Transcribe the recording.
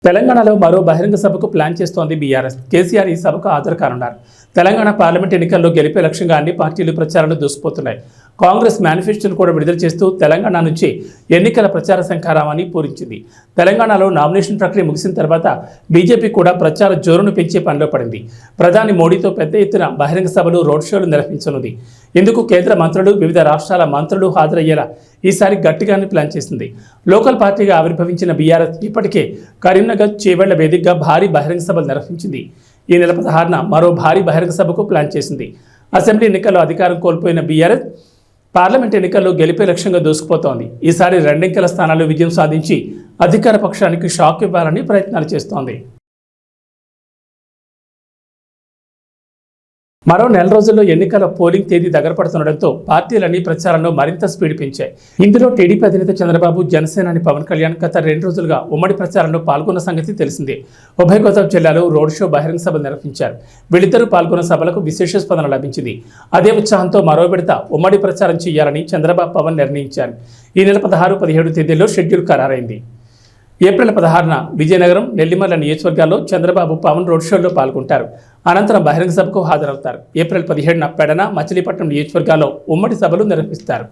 తెలంగాణలో మరో బహిరంగ సభకు ప్లాన్ చేస్తోంది బీఆర్ఎస్. కేసీఆర్ ఈ సభకు హాజరు కానున్నారు. తెలంగాణ పార్లమెంట్ ఎన్నికల్లో గెలిపే లక్ష్యంగా అన్ని పార్టీలు ప్రచారాన్ని దూసుకుపోతున్నాయి. కాంగ్రెస్ మేనిఫెస్టోను కూడా విడుదల చేస్తూ తెలంగాణ నుంచి ఎన్నికల ప్రచార శంఖారావాన్ని పూరించింది. తెలంగాణలో నామినేషన్ ప్రక్రియ ముగిసిన తర్వాత బీజేపీ కూడా ప్రచార జోరును పెంచే పనిలో పడింది. ప్రధాని మోడీతో పెద్ద ఎత్తున బహిరంగ సభలు, రోడ్ షోలు నిర్వహించనుంది. ఇందుకు కేంద్ర మంత్రులు, వివిధ రాష్ట్రాల మంత్రులు హాజరయ్యేలా ఈసారి గట్టిగానే ప్లాన్ చేసింది. లోకల్ పార్టీగా ఆవిర్భవించిన బీఆర్ఎస్ ఇప్పటికే కరీంనగర్, చేవెళ్ల వేదికగా భారీ బహిరంగ సభలు నిర్వహించింది. ఈ నెల 16న మరో భారీ బహిరంగ సభకు ప్లాన్ చేసింది. అసెంబ్లీ ఎన్నికల్లో అధికారం కోల్పోయిన బీఆర్ఎస్ పార్లమెంట్ ఎన్నికల్లో గెలిపే లక్ష్యంగా దూసుకుపోతోంది. ఈసారి రెండంకెల స్థానాల్లో విజయం సాధించి అధికార పక్షానికి షాక్ ఇవ్వాలని ప్రయత్నాలు చేస్తోంది. మరో నెల రోజుల్లో ఎన్నికల పోలింగ్ తేదీ దగ్గర పడుతుండటంతో పార్టీలన్నీ ప్రచారంలో మరింత స్పీడ్ పెంచాయి. ఇందులో టీడీపీ అధినేత చంద్రబాబు, జనసేనాని పవన్ కళ్యాణ్ గత 2 రోజులుగా ఉమ్మడి ప్రచారంలో పాల్గొన్న సంగతి తెలిసిందే. ఉభయ గోదావరి జిల్లాలో రోడ్ షో, బహిరంగ సభలు నిర్వహించారు. వీళ్ళిద్దరూ పాల్గొన్న సభలకు విశేష స్పందన లభించింది. అదే ఉత్సాహంతో మరో విడత ఉమ్మడి ప్రచారం చేయాలని చంద్రబాబు, పవన్ నిర్ణయించారు. ఈ నెల 16, 17 తేదీల్లో షెడ్యూల్ ఖరారైంది. ఏప్రిల్ 16న విజయనగరం, నెల్లిమర్ల నియోజకవర్గాల్లో చంద్రబాబు, పవన్ రోడ్ షోల్లో పాల్గొంటారు. అనంతరం బహిరంగ సభకు హాజరవుతారు. ఏప్రిల్ 17న పెడన, మచిలీపట్నం నియోజకవర్గాల్లో ఉమ్మడి సభలు నిర్వహిస్తారు.